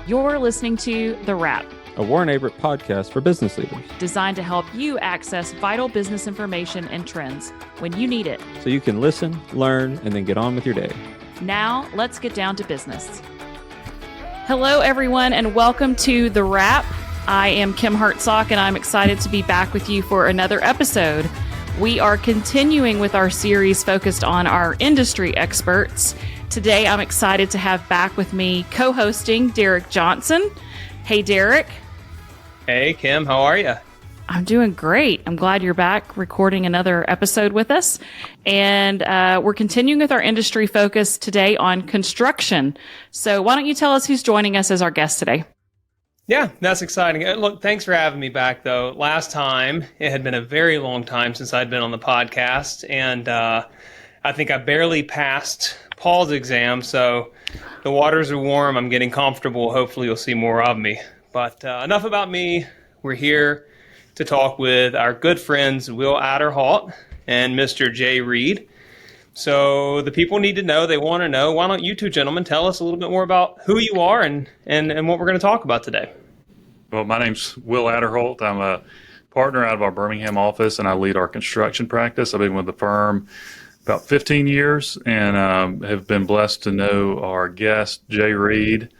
You're listening to The Wrap, a Warren Averett podcast for business leaders, designed to help you access vital business information and trends when you need it, so you can listen, learn, and then get on with your day. Now, let's get down to business. Hello, everyone, and welcome to The Wrap. I am Kim Hartsock, and I'm excited to be back with you for another episode. We are continuing with our series focused on our industry experts. Today, I'm excited to have back with me co-hosting Derek Johnson. Hey, Derek. Hey, Kim. How are you? I'm doing great. I'm glad you're back recording another episode with us. And we're continuing with our industry focus today on construction. So why don't you tell us who's joining us as our guest today? Yeah, that's exciting. Look, thanks for having me back, though. Last time, it had been a very long time since I'd been on the podcast, and I think I barely passed Paul's exam, so the waters are warm. I'm getting comfortable. Hopefully, you'll see more of me. But enough about me. We're here to talk with our good friends, Will Adderholt and Mr. Jay Reed. So the people need to know, they want to know. Why don't you two gentlemen tell us a little bit more about who you are and what we're going to talk about today? Well, my name's Will Adderholt. I'm a partner out of our Birmingham office, and I lead our construction practice. I've been with the firm about 15 years and have been blessed to know our guest, Jay Reed,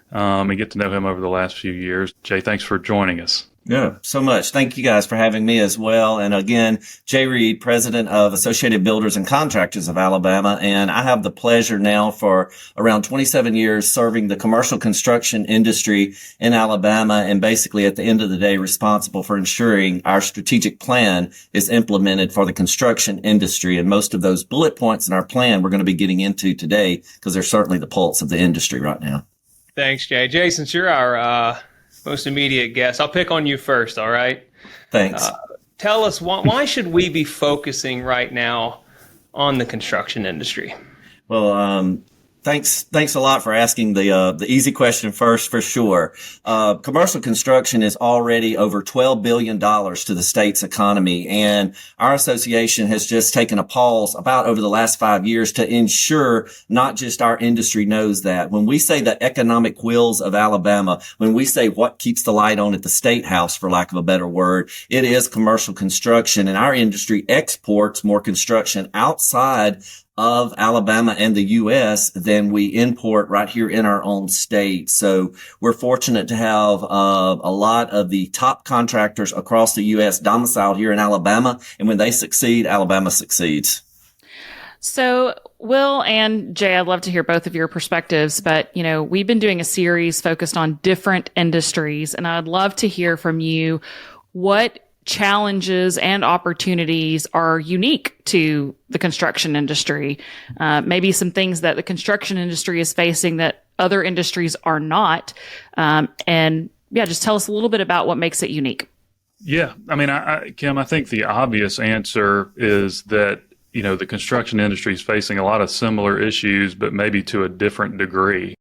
and get to know him over the last few years. Jay, thanks for joining us. Yeah, so much. Thank you guys for having me as well. And again, Jay Reed, president of Associated Builders and Contractors of Alabama. And I have the pleasure now for around 27 years serving the commercial construction industry in Alabama, and basically at the end of the day responsible for ensuring our strategic plan is implemented for the construction industry. And most of those bullet points in our plan we're going to be getting into today because they're certainly the pulse of the industry right now. Thanks, Jay. Jay, since you're our most immediate guest, I'll pick on you first, all right? Thanks. Tell us, why should we be focusing right now on the construction industry? Well, thanks a lot for asking the easy question first, for sure. Commercial construction is already over $12 billion to the state's economy, and our association has just taken a pause about over the last 5 years to ensure not just our industry knows that. When we say the economic wheels of Alabama, when we say what keeps the light on at the State House, for lack of a better word, it is commercial construction, and our industry exports more construction outside of Alabama and the U.S. than we import right here in our own state. So we're fortunate to have a lot of the top contractors across the U.S. domiciled here in Alabama. And when they succeed, Alabama succeeds. So, Will and Jay, I'd love to hear both of your perspectives, but, we've been doing a series focused on different industries, and I'd love to hear from you what challenges and opportunities are unique to the construction industry. Maybe some things that the construction industry is facing that other industries are not. Just tell us a little bit about what makes it unique. Yeah. I mean, Kim, I think the obvious answer is that, the construction industry is facing a lot of similar issues, but maybe to a different degree.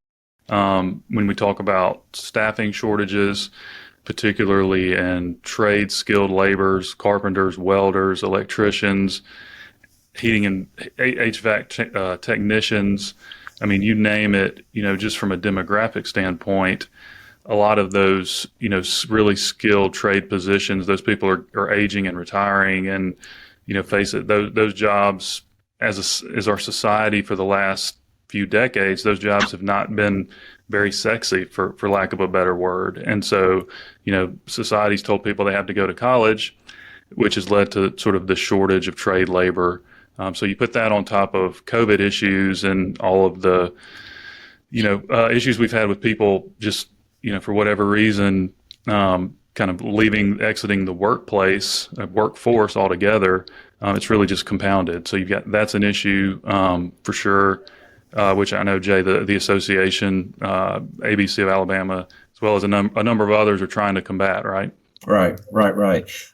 When we talk about staffing shortages, particularly in trade skilled laborers, carpenters, welders, electricians, heating and HVAC technicians. I mean, you name it, just from a demographic standpoint, a lot of those, really skilled trade positions, those people are aging and retiring, and, face it, those jobs as our society for the last few decades, those jobs have not been very sexy, for lack of a better word. And so, society's told people they have to go to college, which has led to sort of the shortage of trade labor. So you put that on top of COVID issues and all of the, issues we've had with people just, for whatever reason, kind of exiting the workforce altogether. It's really just compounded. So that's an issue, for sure. Which I know, Jay, the association, ABC of Alabama, as well as a number of others are trying to combat, right? Right.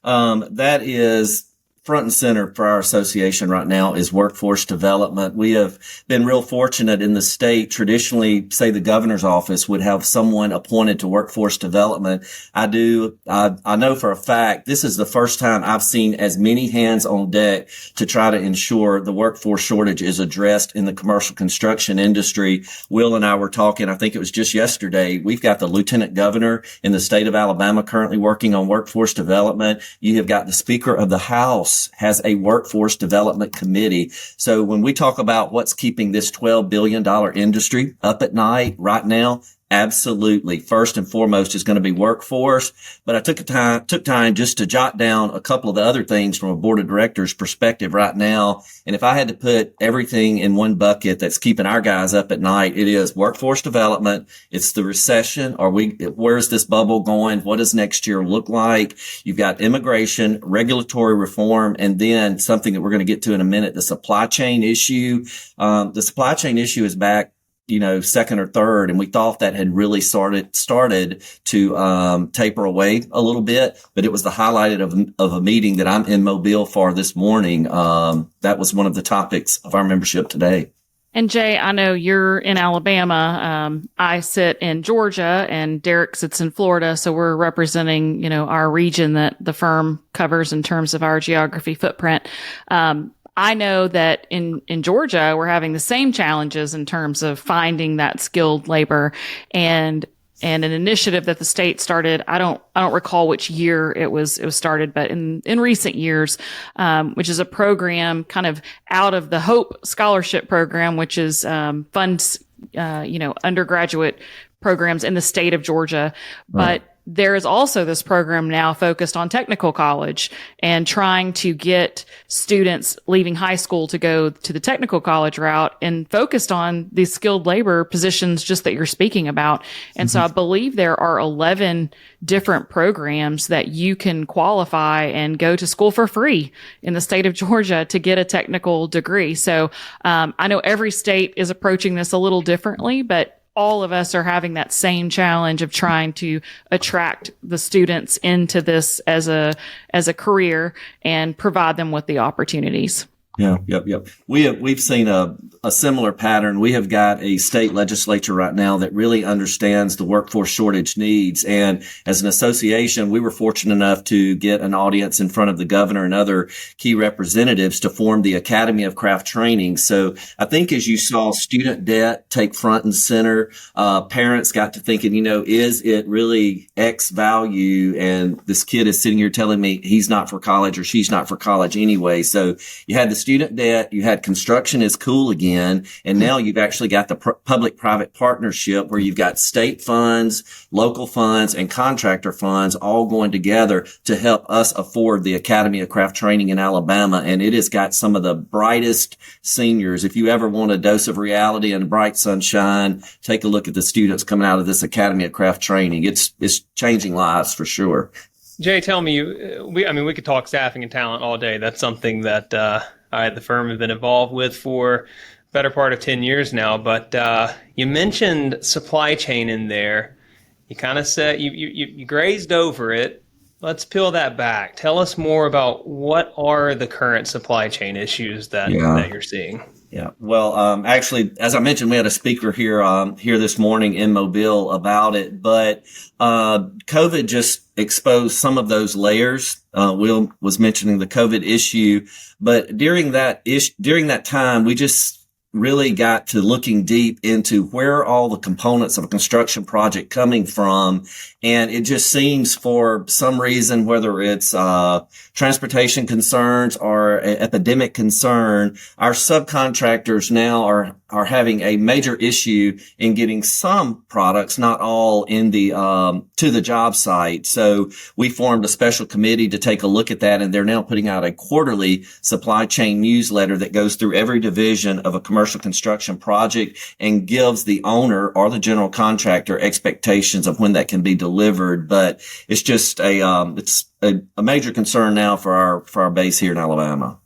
That is front and center for our association right now is workforce development. We have been real fortunate in the state. Traditionally, say the governor's office would have someone appointed to workforce development. I know for a fact this is the first time I've seen as many hands on deck to try to ensure the workforce shortage is addressed in the commercial construction industry. Will and I were talking, I think it was just yesterday. We've got the lieutenant governor in the state of Alabama currently working on workforce development. You have got the Speaker of the House has a workforce development committee. So when we talk about what's keeping this $12 billion industry up at night right now, absolutely. First and foremost is going to be workforce. But I took time just to jot down a couple of the other things from a board of directors perspective right now. And if I had to put everything in one bucket that's keeping our guys up at night, it is workforce development. It's the recession. Where's this bubble going? What does next year look like? You've got immigration, regulatory reform, and then something that we're going to get to in a minute, the supply chain issue. The supply chain issue is back, second or third, and we thought that had really started to taper away a little bit, but it was the highlight of a meeting that I'm in Mobile for this morning. That was one of the topics of our membership today. And Jay, I know you're in Alabama. I sit in Georgia and Derek sits in Florida. So we're representing, our region that the firm covers in terms of our geography footprint. I know that in Georgia, we're having the same challenges in terms of finding that skilled labor, and an initiative that the state started. I don't recall which year it was started, but in recent years, which is a program kind of out of the Hope Scholarship Program, which is, funds, undergraduate programs in the state of Georgia. Right. But there is also this program now focused on technical college and trying to get students leaving high school to go to the technical college route and focused on these skilled labor positions just that you're speaking about. And so I believe there are 11 different programs that you can qualify and go to school for free in the state of Georgia to get a technical degree. So I know every state is approaching this a little differently, but all of us are having that same challenge of trying to attract the students into this as a career and provide them with the opportunities. Yeah. Yep. We've seen a similar pattern. We have got a state legislature right now that really understands the workforce shortage needs. And as an association, we were fortunate enough to get an audience in front of the governor and other key representatives to form the Academy of Craft Training. So I think as you saw student debt take front and center, parents got to thinking, is it really X value? And this kid is sitting here telling me he's not for college or she's not for college anyway. So you had the student debt, you had construction is cool again, and now you've actually got the public-private partnership where you've got state funds, local funds, and contractor funds all going together to help us afford the Academy of Craft Training in Alabama, and it has got some of the brightest seniors. If you ever want a dose of reality and bright sunshine, take a look at the students coming out of this Academy of Craft Training. It's changing lives for sure. Jay, tell me, we could talk staffing and talent all day. That's something that I, the firm, have been involved with for better part of 10 years now. But you mentioned supply chain in there. You kind of said you grazed over it. Let's peel that back. Tell us more about what are the current supply chain issues that you're seeing. Yeah. Well, actually, as I mentioned, we had a speaker here this morning in Mobile about it, but COVID just exposed some of those layers. Will was mentioning the COVID issue, but during that time, we just really got to looking deep into where are all the components of a construction project coming from. And it just seems for some reason, whether it's transportation concerns or epidemic concern, our subcontractors now are having a major issue in getting some products, not all, in the to the job site. So we formed a special committee to take a look at that, and they're now putting out a quarterly supply chain newsletter that goes through every division of a commercial construction project and gives the owner or the general contractor expectations of when that can be delivered. But it's just a major concern now for our base here in Alabama.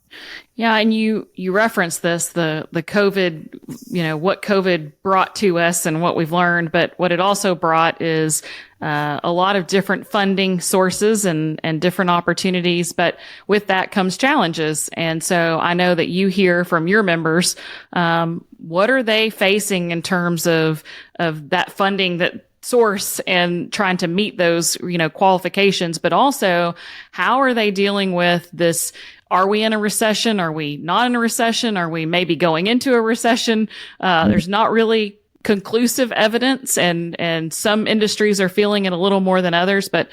Yeah, and you referenced this, the COVID, what COVID brought to us and what we've learned, but what it also brought is a lot of different funding sources and different opportunities, but with that comes challenges. And so I know that you hear from your members, what are they facing in terms of that funding that source and trying to meet those, qualifications, but also how are they dealing with this? Are we in a recession? Are we not in a recession? Are we maybe going into a recession? There's not really conclusive evidence, and some industries are feeling it a little more than others. But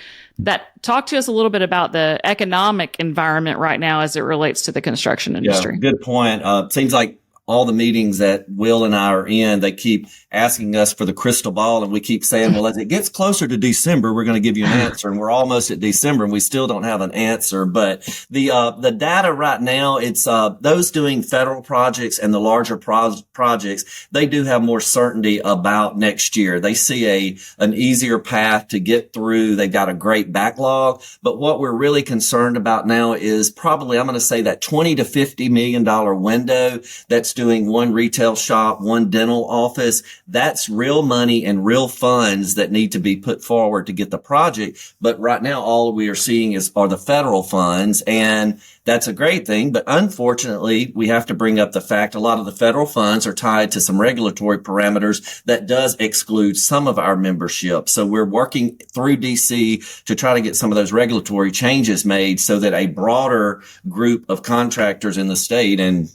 talk to us a little bit about the economic environment right now as it relates to the construction industry. Yeah, good point. Seems like all the meetings that Will and I are in, they keep asking us for the crystal ball, and we keep saying, well, as it gets closer to December, we're going to give you an answer. And we're almost at December and we still don't have an answer. But the data right now, it's those doing federal projects and the larger projects, they do have more certainty about next year. They see an easier path to get through. They've got a great backlog. But what we're really concerned about now is probably, I'm going to say, that $20 to $50 million window that's doing one retail shop, one dental office. That's real money and real funds that need to be put forward to get the project. But right now, all we are seeing are the federal funds, and that's a great thing. But unfortunately, we have to bring up the fact a lot of the federal funds are tied to some regulatory parameters that does exclude some of our membership. So we're working through DC to try to get some of those regulatory changes made so that a broader group of contractors in the state, and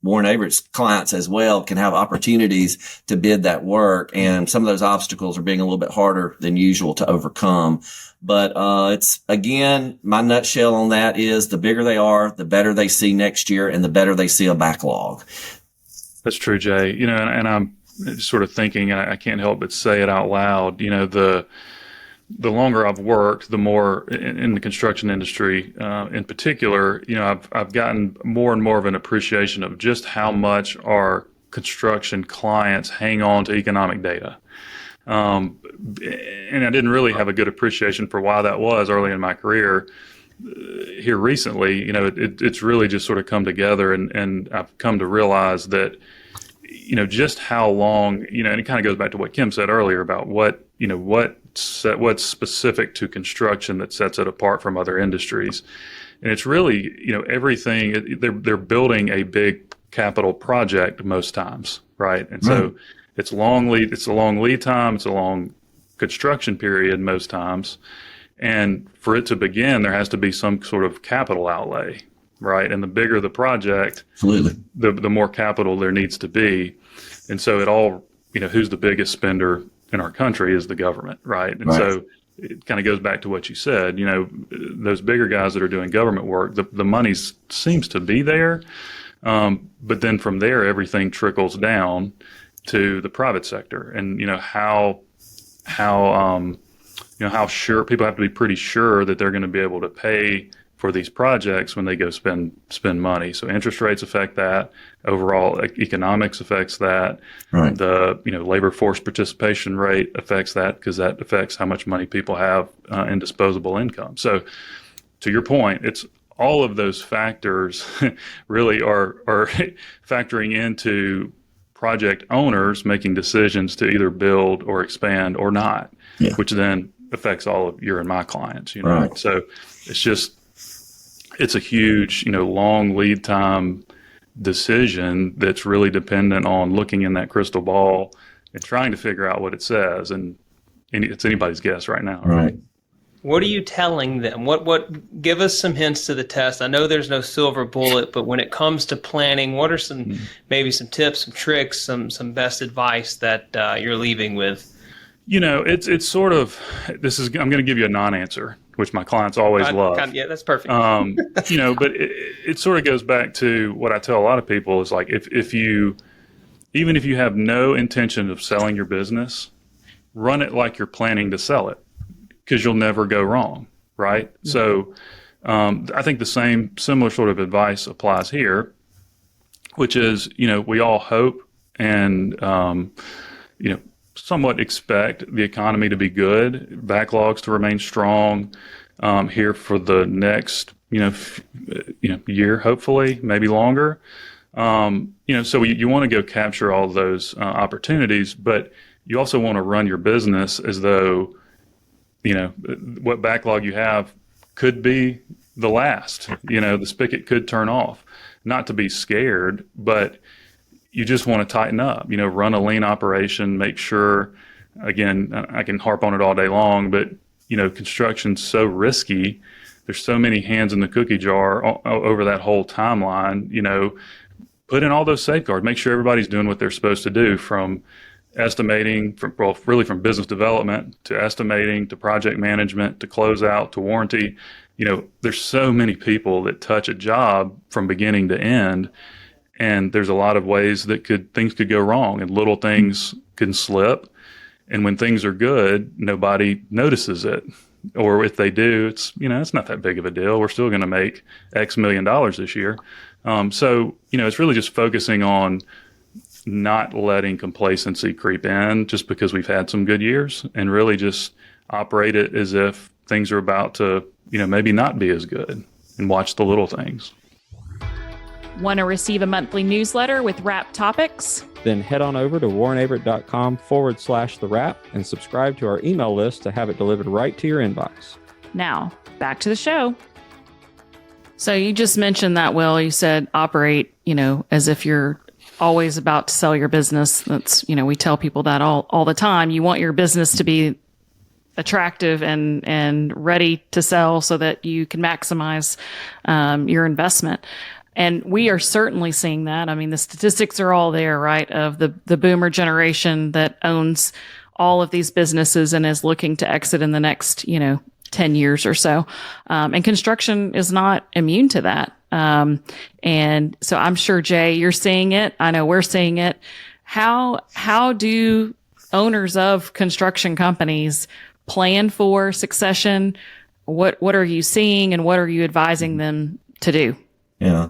Warren Averett's clients as well, can have opportunities to bid that work. And some of those obstacles are being a little bit harder than usual to overcome. But it's, again, my nutshell on that is the bigger they are, the better they see next year and the better they see a backlog. That's true, Jay. And I'm sort of thinking, I can't help but say it out loud, the longer I've worked, the more in the construction industry, in particular, I've gotten more and more of an appreciation of just how much our construction clients hang on to economic data. And I didn't really have a good appreciation for why that was early in my career. Here recently, it's really just sort of come together, and I've come to realize that, just how long, and it kind of goes back to what Kim said earlier about what's specific to construction that sets it apart from other industries. And it's really, everything, they're building a big capital project most times, right? And so it's a long lead time, it's a long construction period most times. And for it to begin, there has to be some sort of capital outlay, right? And the bigger the project, absolutely, the more capital there needs to be. And so it all, who's the biggest spender in our country is the government, right? And so it kind of goes back to what you said, those bigger guys that are doing government work, the money seems to be there. But then from there, everything trickles down to the private sector, and, how sure people have to be pretty sure that they're going to be able to pay for these projects when they go spend money. So interest rates affect that. Overall economics affects that. Right. The labor force participation rate affects that, because that affects how much money people have in disposable income. So to your point, it's all of those factors really are factoring into project owners making decisions to either build or expand or not, which then affects all of your and my clients. Right. So it's a huge, long lead time decision that's really dependent on looking in that crystal ball and trying to figure out what it says. And it's anybody's guess right now. Right. What are you telling them? What give us some hints to the test. I know there's no silver bullet, but when it comes to planning, what are maybe some tips, some tricks, some best advice that you're leaving with? It's sort of, I'm going to give you a non-answer, which my clients always love. That's perfect. But it sort of goes back to what I tell a lot of people is, like, even if you have no intention of selling your business, run it like you're planning to sell it, because you'll never go wrong, right? Mm-hmm. So I think the similar sort of advice applies here, which is, we all hope and, somewhat expect the economy to be good, backlogs to remain strong, here for the next, year, hopefully, maybe longer. So you want to go capture all those opportunities, but you also want to run your business as though, what backlog you have could be the last. The spigot could turn off. Not to be scared, but you just want to tighten up. Run a lean operation. Make sure. Again, I can harp on it all day long, but construction's so risky. There's so many hands in the cookie jar over that whole timeline. Put in all those safeguards. Make sure everybody's doing what they're supposed to do, from estimating, from business development to estimating to project management to closeout to warranty. There's so many people that touch a job from beginning to end, and there's a lot of ways that things could go wrong, and little things can slip. And when things are good, nobody notices it. Or if they do, it's not that big of a deal. We're still going to make X million dollars this year. So it's really just focusing on not letting complacency creep in just because we've had some good years, and really just operate it as if things are about to, maybe not be as good, and watch the little things. Want to receive a monthly newsletter with wrap topics? Then head on over to warrenaverett.com/the wrap and subscribe to our email list to have it delivered right to your inbox. Now, back to the show. So you just mentioned that, Will. You said operate, as if you're always about to sell your business. That's, we tell people that all the time. You want your business to be attractive and ready to sell so that you can maximize your investment. And we are certainly seeing that. I mean, the statistics are all there, right? Of the boomer generation that owns all of these businesses and is looking to exit in the next, 10 years or so. And construction is not immune to that. And so I'm sure, Jay, you're seeing it. I know we're seeing it. How do owners of construction companies plan for succession? What are you seeing, and what are you advising them to do? Yeah.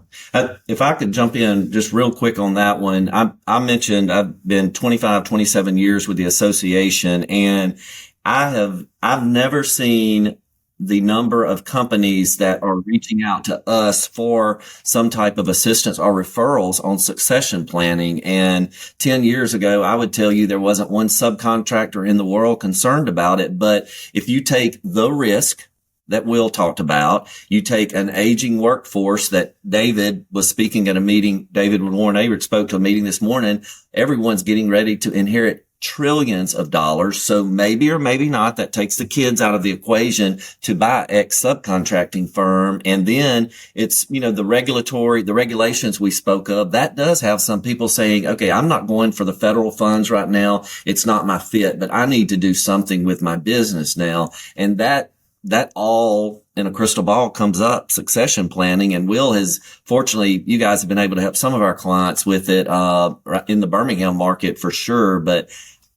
If I could jump in just real quick on that one, I mentioned I've been 27 years with the association, and I've never seen the number of companies that are reaching out to us for some type of assistance or referrals on succession planning. And 10 years ago, I would tell you there wasn't one subcontractor in the world concerned about it. But if you take the risk that Will talked about, you take an aging workforce that David was speaking at a meeting. David with Warren Averett spoke to a meeting this morning. Everyone's getting ready to inherit trillions of dollars. So maybe or maybe not, that takes the kids out of the equation to buy X subcontracting firm. And then it's, the regulations we spoke of, that does have some people saying, okay, I'm not going for the federal funds right now. It's not my fit, but I need to do something with my business now. And that all in a crystal ball comes up succession planning. And Will has, fortunately, you guys have been able to help some of our clients with it, in the Birmingham market for sure. But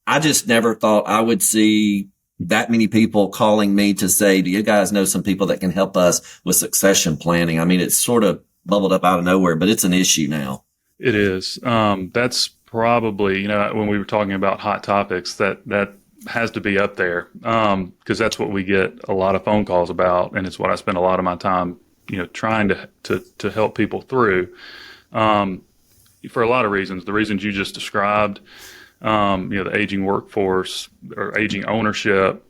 I just never thought I would see that many people calling me to say, do you guys know some people that can help us with succession planning? I mean, it's sort of bubbled up out of nowhere, but it's an issue now. It is. That's probably, when we were talking about hot topics, that has to be up there, because that's what we get a lot of phone calls about, and it's what I spend a lot of my time, trying to help people through, for a lot of reasons. The reasons you just described, the aging workforce or aging ownership,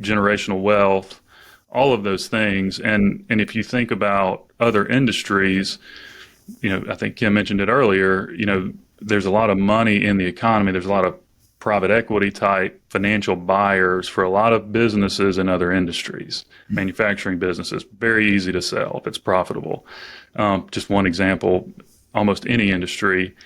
generational wealth, all of those things. And if you think about other industries, I think Kim mentioned it earlier, there's a lot of money in the economy. There's a lot of private equity type financial buyers for a lot of businesses in other industries, manufacturing businesses. Very easy to sell if it's profitable. Just one example, almost any industry,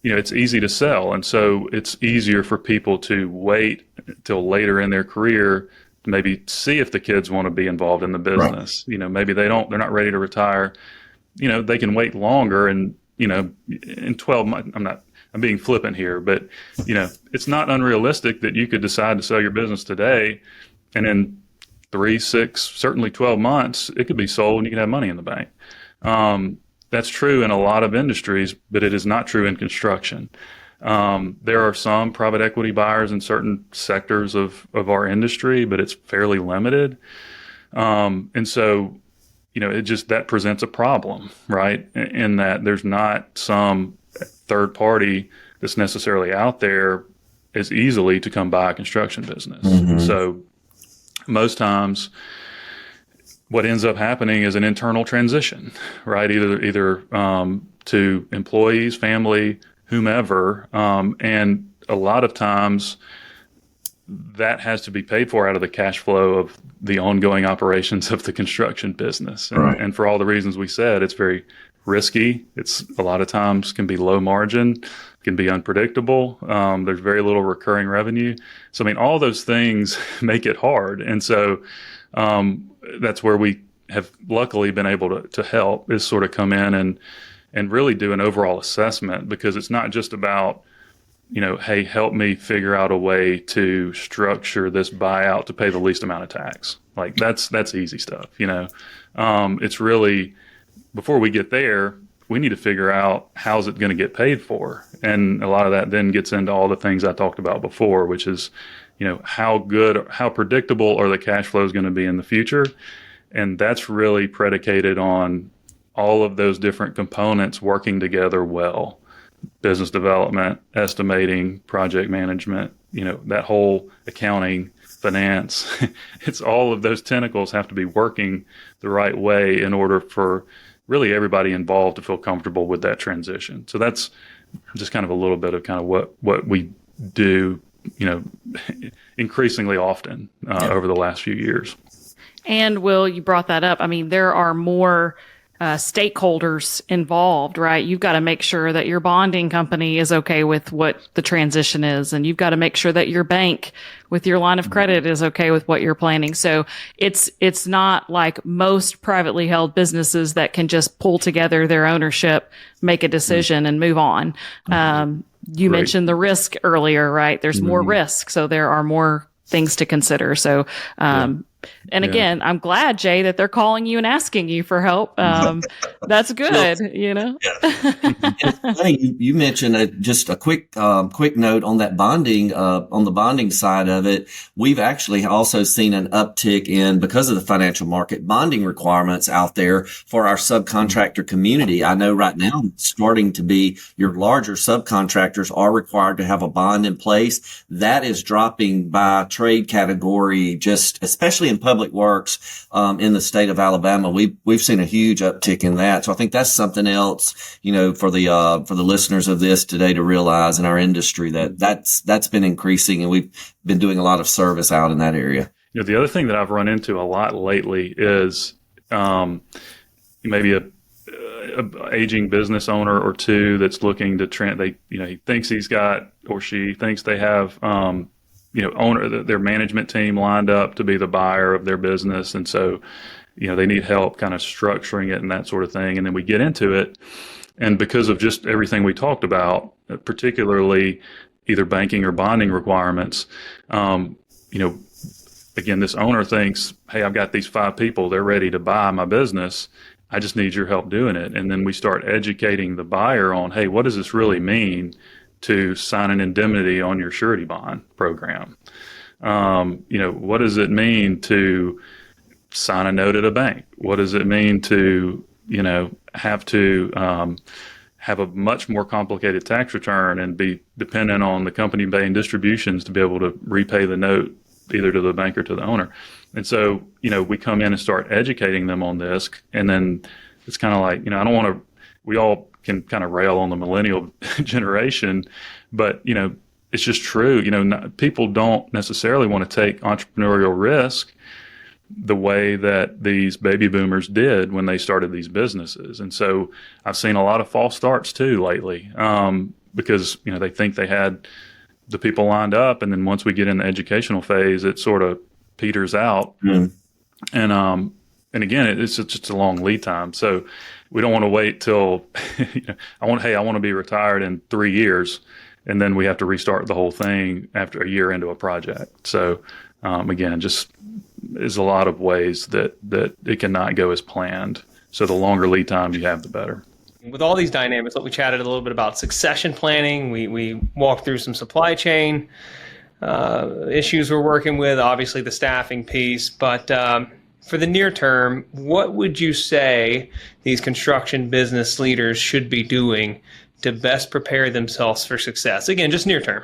it's easy to sell. And so it's easier for people to wait till later in their career to maybe see if the kids want to be involved in the business. Right. Maybe they're not ready to retire. They can wait longer, and, in 12 months, I'm being flippant here, but, it's not unrealistic that you could decide to sell your business today, and in 3, 6, certainly 12 months, it could be sold and you can have money in the bank. That's true in a lot of industries, but it is not true in construction. There are some private equity buyers in certain sectors of our industry, but it's fairly limited. And so, that presents a problem, right? In that there's not some third party that's necessarily out there as easily to come buy a construction business. Mm-hmm. So most times what ends up happening is an internal transition, right? Either to employees, family, whomever. And a lot of times that has to be paid for out of the cash flow of the ongoing operations of the construction business. And for all the reasons we said, it's very risky. It's a lot of times can be low margin, can be unpredictable. There's very little recurring revenue. So, all those things make it hard. And so that's where we have luckily been able to help, is sort of come in and really do an overall assessment, because it's not just about, hey, help me figure out a way to structure this buyout to pay the least amount of tax. Like that's easy stuff, It's really, before we get there, we need to figure out how's it going to get paid for. And a lot of that then gets into all the things I talked about before, which is, how predictable are the cash flows going to be in the future? And that's really predicated on all of those different components working together well. Business development, estimating, project management, that whole accounting, finance, it's all of those tentacles have to be working the right way in order for really everybody involved to feel comfortable with that transition. So that's just kind of a little bit of kind of what we do, increasingly often over the last few years. And Will, you brought that up. There are more stakeholders involved, right? You've got to make sure that your bonding company is okay with what the transition is, and you've got to make sure that your bank with your line of credit is okay with what you're planning. So it's not like most privately held businesses that can just pull together their ownership, make a decision, and move on. You mentioned the risk earlier, right? There's more risk, so there are more things to consider. So, again, I'm glad, Jay, that they're calling you and asking you for help. That's good, It's funny, you mentioned just a quick note on that bonding, on the bonding side of it. We've actually also seen an uptick in, because of the financial market, bonding requirements out there for our subcontractor community. I know right now it's starting to be your larger subcontractors are required to have a bond in place. That is dropping by trade category, just especially in public works in the state of Alabama. We've seen a huge uptick in that. So I think that's something else, for the listeners of this today to realize in our industry that's been increasing, and we've been doing a lot of service out in that area. The other thing that I've run into a lot lately is maybe a aging business owner or two that's looking to he thinks he's got, or she thinks they have their management team lined up to be the buyer of their business. And so, they need help kind of structuring it and that sort of thing. And then we get into it. And because of just everything we talked about, particularly either banking or bonding requirements, again, this owner thinks, hey, I've got these 5 people, they're ready to buy my business. I just need your help doing it. And then we start educating the buyer on, hey, what does this really mean to sign an indemnity on your surety bond program? What does it mean to sign a note at a bank? What does it mean to, have to have a much more complicated tax return and be dependent on the company paying distributions to be able to repay the note either to the bank or to the owner? And so, we come in and start educating them on this. And then it's kind of like, I don't want to, we all can kind of rail on the millennial generation, but, it's just true. People don't necessarily want to take entrepreneurial risk the way that these baby boomers did when they started these businesses. And so I've seen a lot of false starts too lately, because, they think they had the people lined up. And then once we get in the educational phase, it sort of peters out. And again, it's just a long lead time. So we don't want to wait till, I want to be retired in 3 years, and then we have to restart the whole thing after a year into a project. So again, just there's a lot of ways that it cannot go as planned. So the longer lead time you have, the better. With all these dynamics, we chatted a little bit about succession planning. We walked through some supply chain issues we're working with, obviously the staffing piece. But for the near term, what would you say these construction business leaders should be doing to best prepare themselves for success? Again, just near term.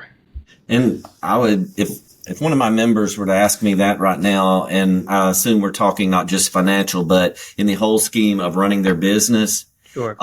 And I would, if one of my members were to ask me that right now, and I assume we're talking not just financial, but in the whole scheme of running their business, Sure.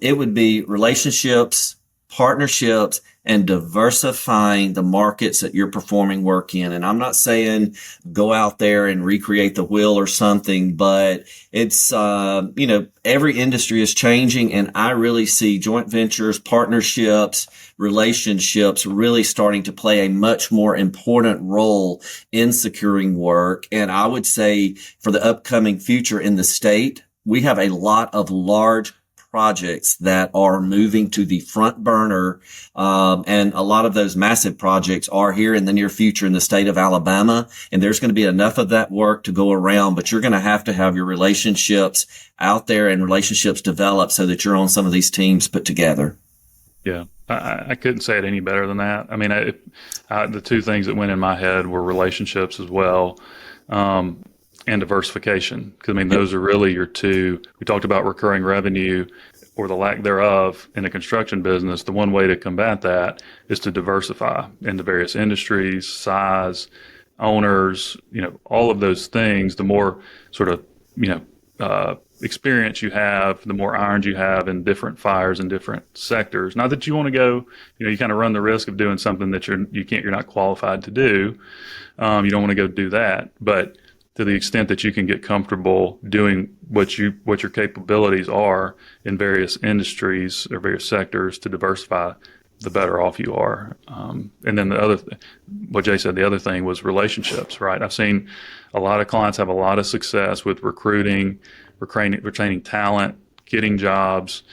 It would be relationships, partnerships, and diversifying the markets that you're performing work in. And I'm not saying go out there and recreate the wheel or something, but it's, every industry is changing. And I really see joint ventures, partnerships, relationships really starting to play a much more important role in securing work. And I would say for the upcoming future in the state, we have a lot of large projects that are moving to the front burner. And a lot of those massive projects are here in the near future in the state of Alabama. And there's going to be enough of that work to go around, but you're going to have your relationships out there and relationships developed so that you're on some of these teams put together. Yeah, I couldn't say it any better than that. I mean, the two things that went in my head were relationships as well. And diversification, because I mean, those are really your two. We talked about recurring revenue or the lack thereof in the construction business. The one way to combat that is to diversify into various industries, size, owners, all of those things. The more sort of, experience you have, the more irons you have in different fires in different sectors. Not that you want to go, you kind of run the risk of doing something that you're not qualified to do. You don't want to go do that, but to the extent that you can get comfortable doing what your capabilities are in various industries or various sectors to diversify, the better off you are. And then what Jay said, the other thing was relationships, right? I've seen a lot of clients have a lot of success with retaining talent, getting jobs,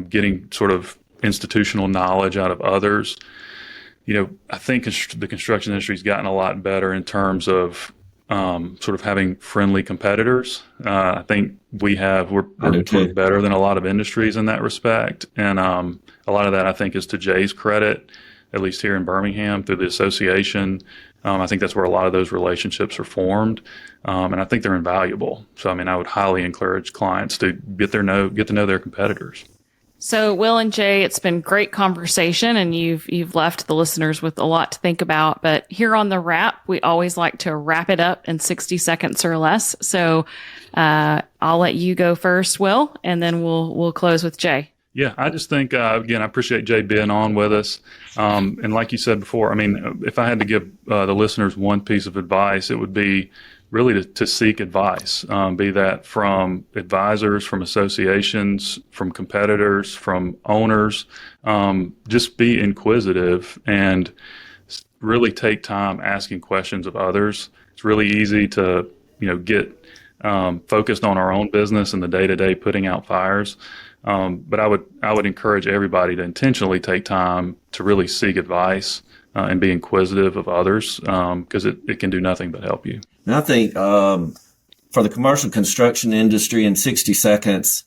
getting sort of institutional knowledge out of others. I think the construction industry has gotten a lot better in terms of sort of having friendly competitors. I think we're better than a lot of industries in that respect. And a lot of that, I think, is to Jay's credit, at least here in Birmingham through the association. I think that's where a lot of those relationships are formed. And I think they're invaluable. So, I mean, I would highly encourage clients to get to know their competitors. So, Will and Jay, it's been great conversation, and you've left the listeners with a lot to think about. But here on the wrap, we always like to wrap it up in 60 seconds or less. So, I'll let you go first, Will, and then we'll close with Jay. Yeah, I just think again, I appreciate Jay being on with us. And like you said before, I mean, if I had to give the listeners one piece of advice, it would be really to seek advice, be that from advisors, from associations, from competitors, from owners. Just be inquisitive and really take time asking questions of others. It's really easy to, get focused on our own business and the day-to-day putting out fires. But I would encourage everybody to intentionally take time to really seek advice and be inquisitive of others, because it can do nothing but help you. And I think for the commercial construction industry in 60 seconds,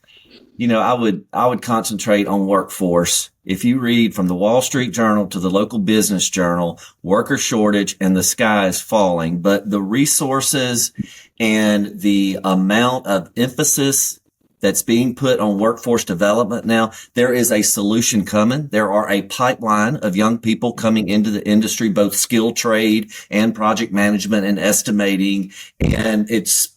I would concentrate on workforce. If you read from the Wall Street Journal to the local business journal, worker shortage and the sky is falling, but the resources and the amount of emphasis that's being put on workforce development now, there is a solution coming. There are a pipeline of young people coming into the industry, both skilled trade and project management and estimating. And it's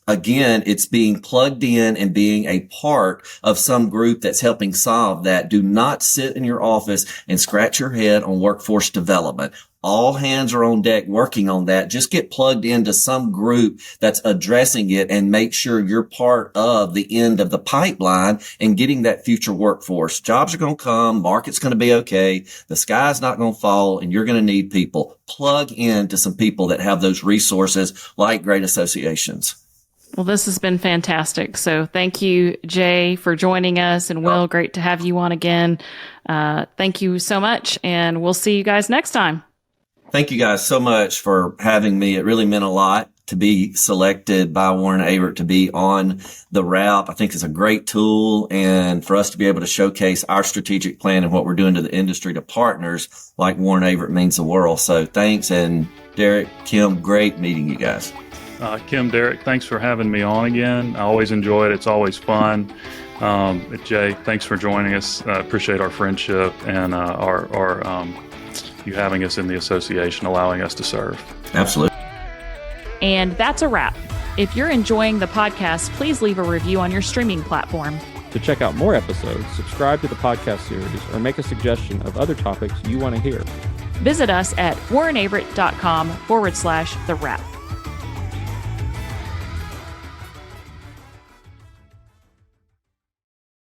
being plugged in and being a part of some group that's helping solve that. Do not sit in your office and scratch your head on workforce development. All hands are on deck working on that. Just get plugged into some group that's addressing it and make sure you're part of the end of the pipeline and getting that future workforce. Jobs are going to come. Market's going to be okay. The sky's not going to fall, and you're going to need people. Plug into some people that have those resources like great associations. Well, this has been fantastic. So thank you, Jay, for joining us, and Will, great to have you on again. Thank you so much, and we'll see you guys next time. Thank you guys so much for having me. It really meant a lot to be selected by Warren Averett to be on the wrap. I think it's a great tool, and for us to be able to showcase our strategic plan and what we're doing to the industry to partners like Warren Averett means the world. So thanks. And Derek, Kim, great meeting you guys. Kim, Derek, thanks for having me on again. I always enjoy it. It's always fun. Jay, thanks for joining us. Appreciate our friendship and you having us in the association, allowing us to serve. Absolutely. And that's a wrap. If you're enjoying the podcast, please leave a review on your streaming platform. To check out more episodes, subscribe to the podcast series, or make a suggestion of other topics you want to hear. Visit us at warrenaverett.com/the wrap.